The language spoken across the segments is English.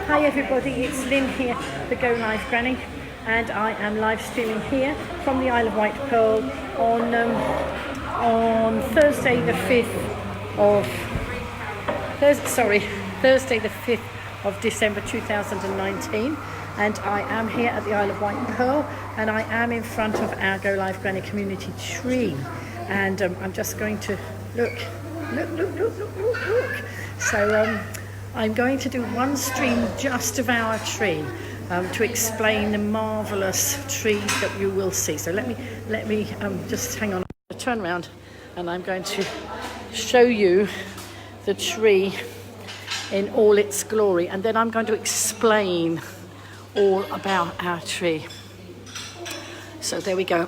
Hi everybody, it's Lynn here, the Go Live Granny, and I am live streaming here from the Isle of Wight Pearl on Thursday the 5th of December 2019, and I am here at the Isle of Wight Pearl, and I am in front of our Go Live Granny community tree, and I'm just going to look. So I'm going to do one stream just of our tree to explain the marvellous tree that you will see. So let me just hang on, turn around, and I'm going to show you the tree in all its glory, and then I'm going to explain all about our tree. So there we go.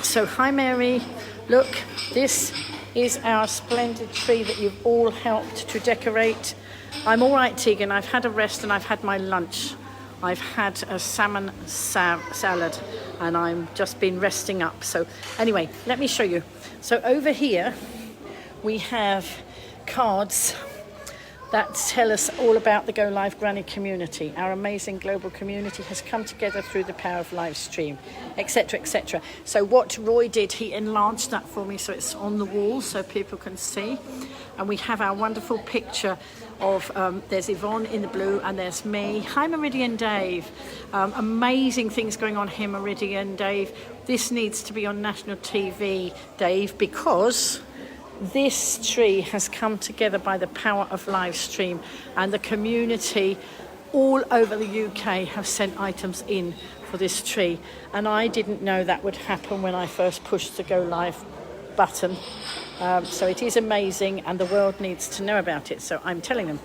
So hi Mary, look, this is our splendid tree that you've all helped to decorate. I'm all right, Tegan. I've had a rest and I've had my lunch. I've had a salmon salad and I'm just been resting up. So anyway, let me show you. So over here we have cards that tell us all about the Go Live Granny community. Our amazing global community has come together through the power of live stream, etc., etc. So what Roy did, he enlarged that for me so it's on the wall so people can see. And we have our wonderful picture of, there's Yvonne in the blue and there's me. Hi Meridian Dave. Amazing things going on here, Meridian Dave. This needs to be on national TV, Dave, because this tree has come together by the power of live stream, and the community all over the UK have sent items in for this tree, and I didn't know that would happen when I first pushed the Go Live button. So it is amazing and the world needs to know about it, so I'm telling them.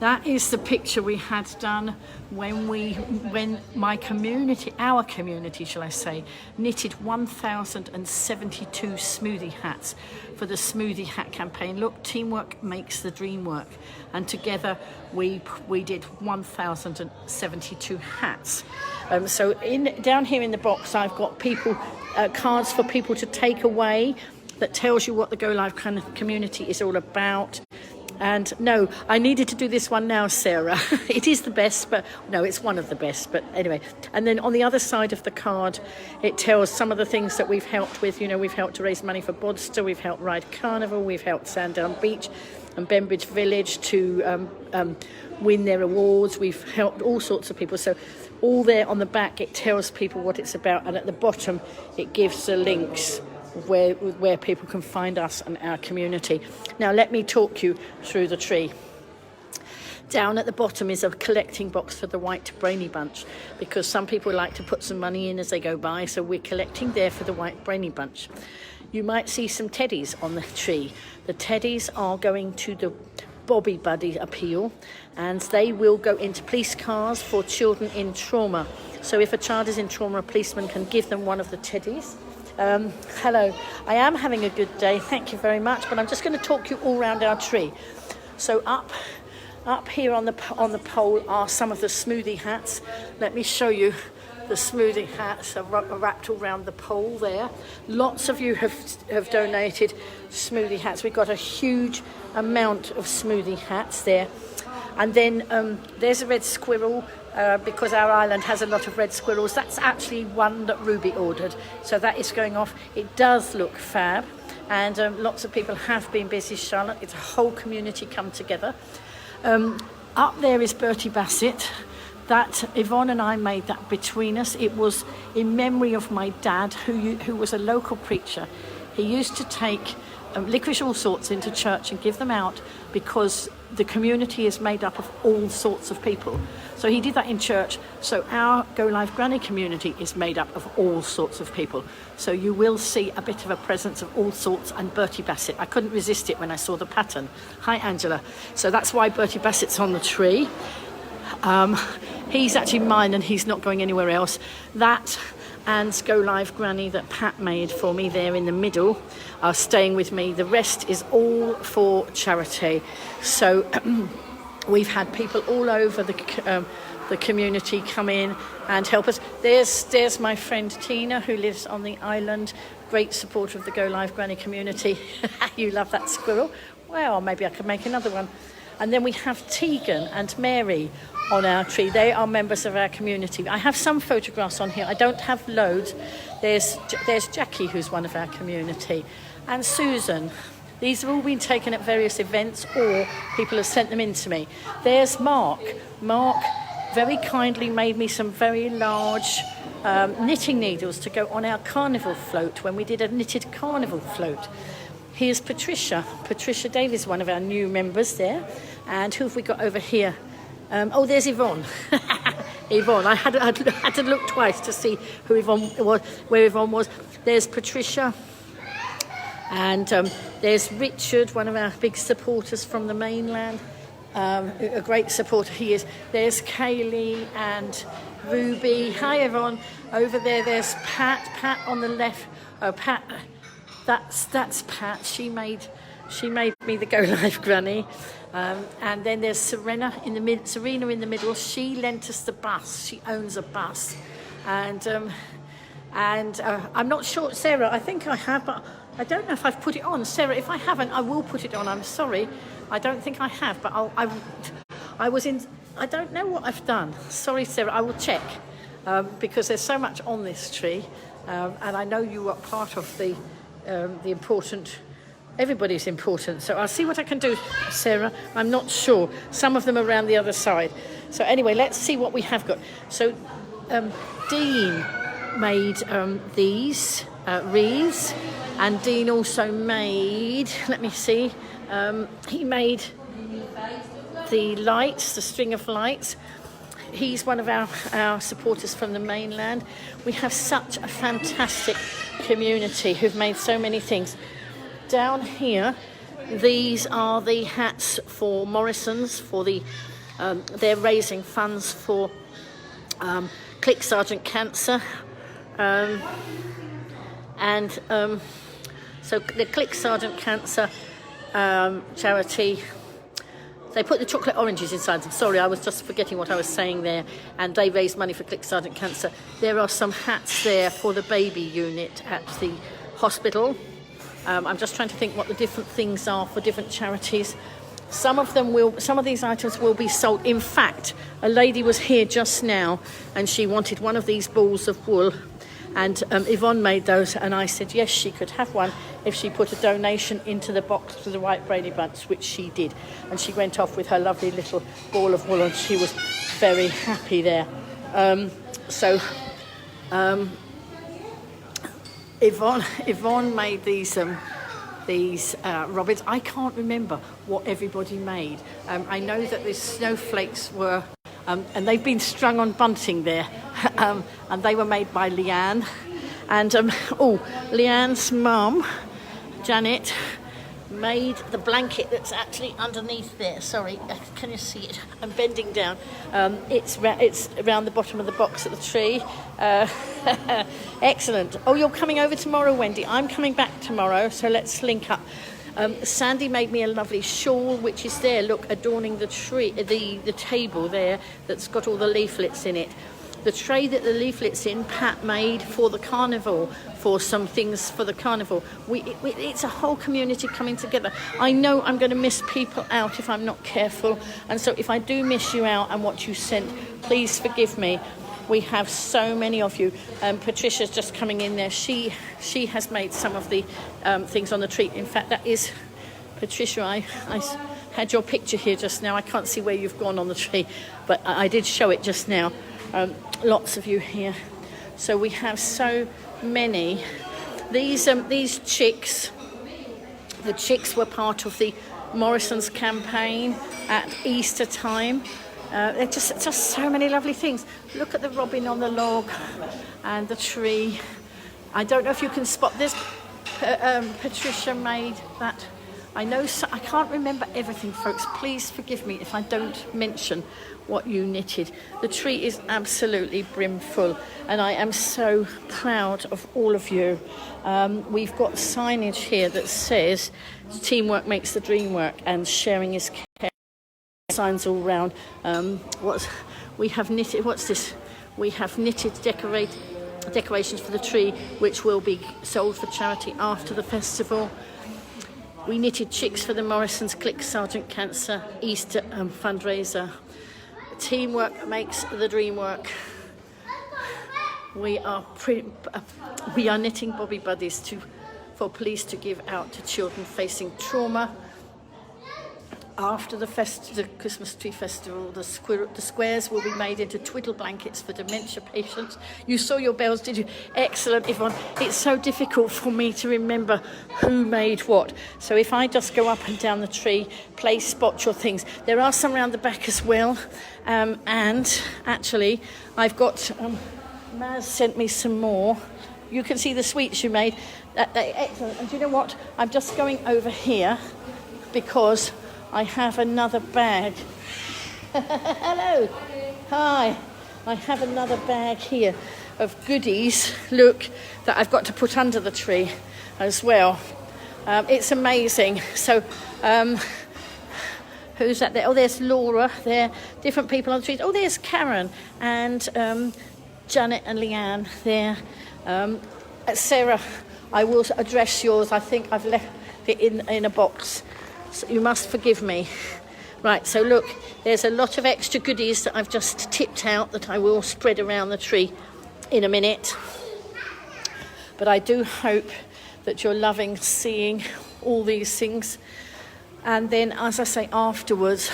That is the picture we had done when my community, our community shall I say, knitted 1,072 smoothie hats for the smoothie hat campaign. Look, teamwork makes the dream work, and together we did 1,072 hats. So down here in the box I've got cards for people to take away that tells you what the Go Live community is all about. And no, I needed to do this one now, Sarah. It is the best, but no, it's one of the best. But anyway, and then on the other side of the card, it tells some of the things that we've helped with. You know, we've helped to raise money for Bodster, we've helped Ryde Carnival, we've helped Sandown Beach and Bembridge Village to win their awards. We've helped all sorts of people. So all there on the back, it tells people what it's about. And at the bottom, it gives the links where people can find us and our community. Now let me talk you through the tree. Down at the bottom is a collecting box for the White Brainy Bunch, because some people like to put some money in as they go by, so we're collecting there for the White Brainy Bunch. You might see some teddies on the tree. The teddies are going to the Bobby Buddy appeal, and they will go into police cars for children in trauma. So if a child is in trauma, a policeman can give them one of the teddies. Hello, I am having a good day, thank you very much, but I'm just going to talk you all around our tree. So up here on the pole are some of the smoothie hats. Let me show you. The smoothie hats are wrapped all around the pole there. Lots of you have donated smoothie hats. We've got a huge amount of smoothie hats there. And then there's a red squirrel, because our island has a lot of red squirrels. That's actually one that Ruby ordered, so that is going off. It does look fab, and lots of people have been busy, Charlotte. It's a whole community come together. Up there is Bertie Bassett. That Yvonne and I made that between us. It was in memory of my dad, who was a local preacher. He used to take licorice all sorts into church and give them out, because the community is made up of all sorts of people. So he did that in church. So our Go Live Granny community is made up of all sorts of people. So you will see a bit of a presence of all sorts, and Bertie Bassett. I couldn't resist it when I saw the pattern. Hi Angela. So that's why Bertie Bassett's on the tree. He's actually mine and he's not going anywhere else. That and Go Live Granny that Pat made for me there in the middle are staying with me. The rest is all for charity. So we've had people all over the the community come in and help us. There's my friend Tina, who lives on the island, great supporter of the Go Live Granny community. You love that squirrel. Well, maybe I could make another one. And then we have Tegan and Mary on our tree. They are members of our community. I have some photographs on here. I don't have loads. There's Jackie, who's one of our community, and Susan. These have all been taken at various events, or people have sent them in to me. There's Mark. Mark very kindly made me some very large knitting needles to go on our carnival float when we did a knitted carnival float. Here's Patricia. Patricia Davies, one of our new members there. And who have we got over here? Oh, there's Yvonne. Yvonne. I had to look twice to see who Yvonne was, where Yvonne was. There's Patricia. And there's Richard, one of our big supporters from the mainland. A great supporter he is. There's Kaylee and Ruby. Hi, Yvonne. Over there's Pat. Pat on the left. Oh, Pat. That's Pat. She made me the Go Live Granny. And then there's Serena in the middle. She lent us the bus. She owns a bus. And I'm not sure, Sarah, I think I have, but I don't know if I've put it on. Sarah, if I haven't, I will put it on. I'm sorry. I don't think I have, but I don't know what I've done. Sorry, Sarah, I will check. Because there's so much on this tree. And I know you are part of the important. Everybody's important, so I'll see what I can do, Sarah. I'm not sure. Some of them are around the other side. So anyway, let's see what we have got. So Dean made these wreaths, and Dean also made, let me see, he made the lights, the string of lights. He's one of our supporters from the mainland. We have such a fantastic community who've made so many things. Down here, these are the hats for Morrison's, for the they're raising funds for Click Sergeant Cancer, so the Click Sergeant Cancer charity. They put the chocolate oranges inside them. Sorry, I was just forgetting what I was saying there. And they raised money for Click Sergeant Cancer. There are some hats there for the baby unit at the hospital. I'm just trying to think what the different things are for different charities. Some of these items will be sold. In fact, a lady was here just now and she wanted one of these balls of wool, and Yvonne made those, and I said yes, she could have one if she put a donation into the box for the White Brady Bunch, which she did, and she went off with her lovely little ball of wool and she was very happy there. Yvonne made these robins. I can't remember what everybody made. I know that the snowflakes were, and they've been strung on bunting there, and they were made by Leanne. And Leanne's mum, Janet, made the blanket that's actually underneath there. Sorry, can you see it? I'm bending down. It's around the bottom of the box at the tree. Excellent. Oh, you're coming over tomorrow, Wendy. I'm coming back tomorrow, so let's link up. Sandy made me a lovely shawl, which is there, look, adorning the tree, the table there that's got all the leaflets in it. The tray that the leaflet's in, Pat made for the carnival, for some things for the carnival. It's a whole community coming together. I know I'm going to miss people out if I'm not careful, and so if I do miss you out and what you sent, please forgive me. We have so many of you. Patricia's just coming in there. She has made some of the things on the tree. In fact, that is Patricia. I had your picture here just now. I can't see where you've gone on the tree, but I did show it just now. Lots of you here. So we have so many. These chicks, the chicks were part of the Morrison's campaign at Easter time. They're just so many lovely things. Look at the robin on the log and the tree. I don't know if you can spot this. Patricia made that. I can't remember everything, folks. Please forgive me if I don't mention what you knitted. The tree is absolutely brimful, and I am so proud of all of you. We've got signage here that says teamwork makes the dream work and sharing is care. Signs all round. We have knitted, what's this? We have knitted decorations for the tree, which will be sold for charity after the festival. We knitted chicks for the Morrison's Click Sergeant Cancer Easter fundraiser. Teamwork makes the dream work. We are knitting Bobby Buddies for police to give out to children facing trauma. After the Christmas Tree Festival, the squares will be made into twiddle blankets for dementia patients. You saw your bells, did you? Excellent, Yvonne. It's so difficult for me to remember who made what. So if I just go up and down the tree, please spot your things. There are some around the back as well. And actually, I've got, Maz sent me some more. You can see the sweets you made. Excellent. And do you know what? I'm just going over here because I have another bag. Hello. Hi. I have another bag here of goodies, look, that I've got to put under the tree as well. It's amazing. So, who's that there? Oh, there's Laura. There, different people on the trees. Oh, there's Karen and Janet and Leanne there. Sarah, I will address yours. I think I've left it in a box. So you must forgive me. Right, so look, there's a lot of extra goodies that I've just tipped out that I will spread around the tree in a minute. But I do hope that you're loving seeing all these things. And then, as I say, afterwards,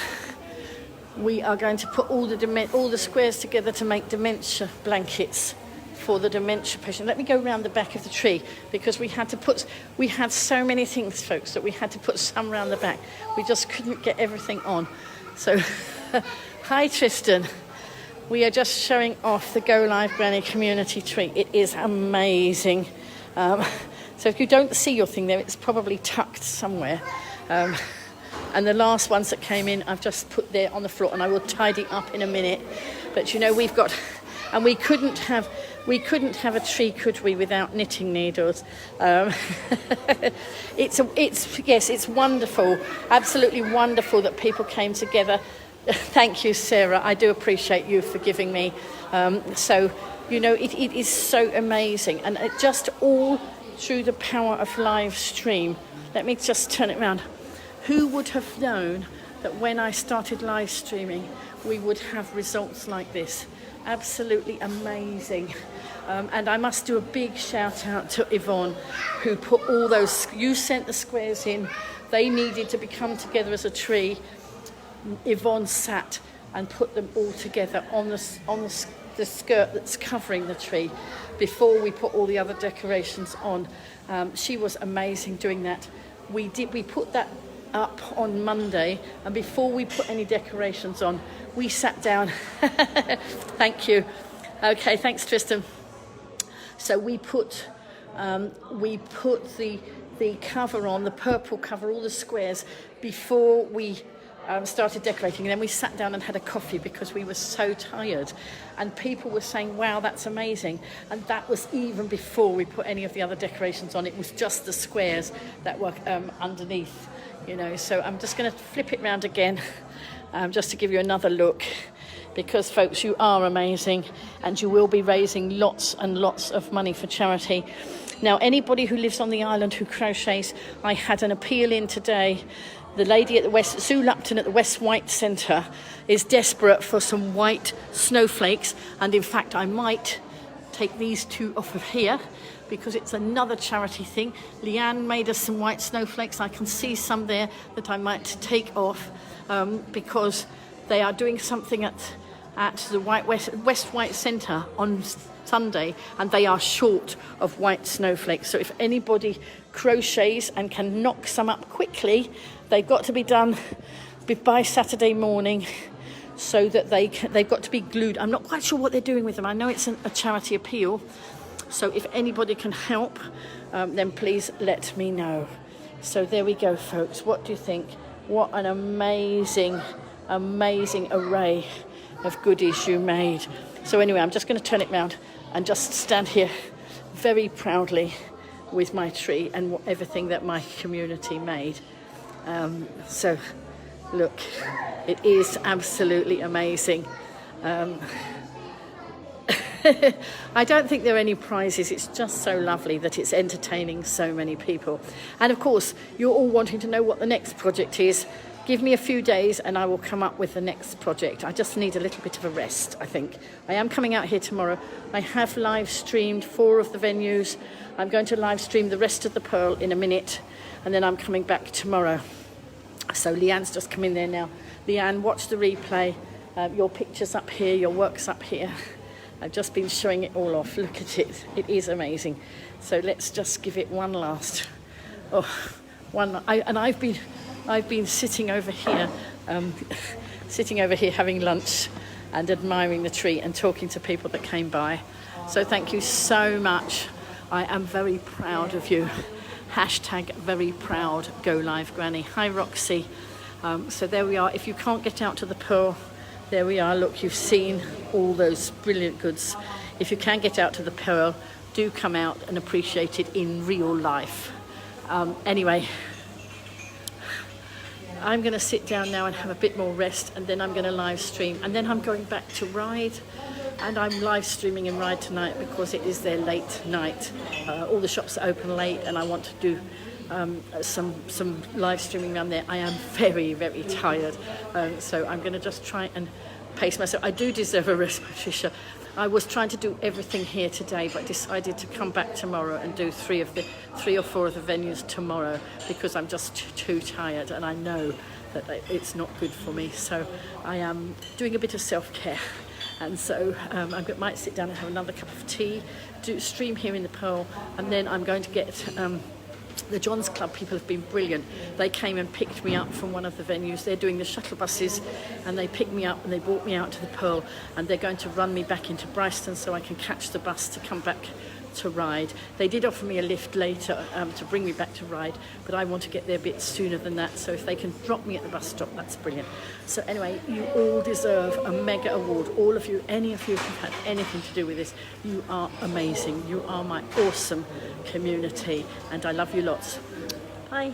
we are going to put all the squares together to make dementia blankets for the dementia patient. Let me go around the back of the tree because we had so many things, folks, that we had to put some around the back. We just couldn't get everything on. So, hi Tristan. We are just showing off the Go Live Granny community tree. It is amazing. So if you don't see your thing there, it's probably tucked somewhere. And the last ones that came in, I've just put there on the floor, and I will tidy up in a minute. But you know, we've got, and we couldn't have a tree, could we, without knitting needles? It's wonderful, absolutely wonderful that people came together. Thank you, Sarah. I do appreciate you forgiving me. So, you know, it is so amazing, and it just all through the power of live stream. Let me just turn it around. Who would have known that when I started live streaming, we would have results like this? Absolutely amazing. And I must do a big shout out to Yvonne, who put all those, you sent the squares in, they needed to become together as a tree. Yvonne sat and put them all together on the skirt that's covering the tree before we put all the other decorations on. She was amazing doing that. We put that up on Monday, and before we put any decorations on, we sat down. Thank you. Okay, thanks, Tristan. So we put the cover on, the purple cover, all the squares, before we started decorating. And then we sat down and had a coffee because we were so tired. And people were saying, wow, that's amazing. And that was even before we put any of the other decorations on. It was just the squares that were underneath, you know. So I'm just going to flip it round again, just to give you another look. Because, folks, you are amazing, and you will be raising lots and lots of money for charity. Now, anybody who lives on the island who crochets, I had an appeal in today. The lady at the Sue Lupton at the West Wight Centre is desperate for some white snowflakes, and in fact, I might take these two off of here because it's another charity thing. Leanne made us some white snowflakes. I can see some there that I might take off because they are doing something at the West Wight Centre on Sunday, and they are short of white snowflakes. So if anybody crochets and can knock some up quickly, they've got to be done by Saturday morning, so that they've got to be glued. I'm not quite sure what they're doing with them. I know it's a charity appeal, so if anybody can help, then please let me know. So there we go, folks. What do you think? What an amazing array of goodies you made. So anyway, I'm just going to turn it round and just stand here very proudly with my tree and everything that my community made. So look, it is absolutely amazing. I don't think there are any prizes. It's just so lovely that it's entertaining so many people. And of course, you're all wanting to know what the next project is. Give me a few days and I will come up with the next project. I just need a little bit of a rest, I think. I am coming out here tomorrow. I have live streamed 4 of the venues. I'm going to live stream the rest of the Pearl in a minute, and then I'm coming back tomorrow. So Leanne's just come in there now. Leanne, watch the replay. Your picture's up here, your work's up here. I've just been showing it all off. Look at it. It is amazing. So let's just give it one last. I've been sitting over here, having lunch and admiring the tree and talking to people that came by. So thank you so much. I am very proud of you. Hashtag very proud Go Live Granny. Hi Roxy. So there we are. If you can't get out to the Pearl, there we are. Look, you've seen all those brilliant goods. If you can get out to the Pearl, do come out and appreciate it in real life. Anyway, I'm going to sit down now and have a bit more rest, and then I'm going to live stream, and then I'm going back to Ryde, and I'm live streaming in Ryde tonight because it is their late night. All the shops are open late, and I want to do some live streaming around there. I am very, very tired, so I'm going to just try and pace myself. I do deserve a rest, Patricia. I was trying to do everything here today, but decided to come back tomorrow and do 3 or 4 of the venues tomorrow because I'm just too tired, and I know that it's not good for me. So I am doing a bit of self-care, and so I might sit down and have another cup of tea, do stream here in the Pearl, and then I'm going to get the John's Club people have been brilliant. They came and picked me up from one of the venues. They're doing the shuttle buses, and they picked me up and they brought me out to the Pearl, and they're going to run me back into Brighstone so I can catch the bus to come back to Ryde. They did offer me a lift later to bring me back to Ryde, but I want to get there a bit sooner than that, so if they can drop me at the bus stop, that's brilliant. So anyway, you all deserve a mega award. All of you, any of you who've had anything to do with this, you are amazing. You are my awesome community, and I love you lots. Bye.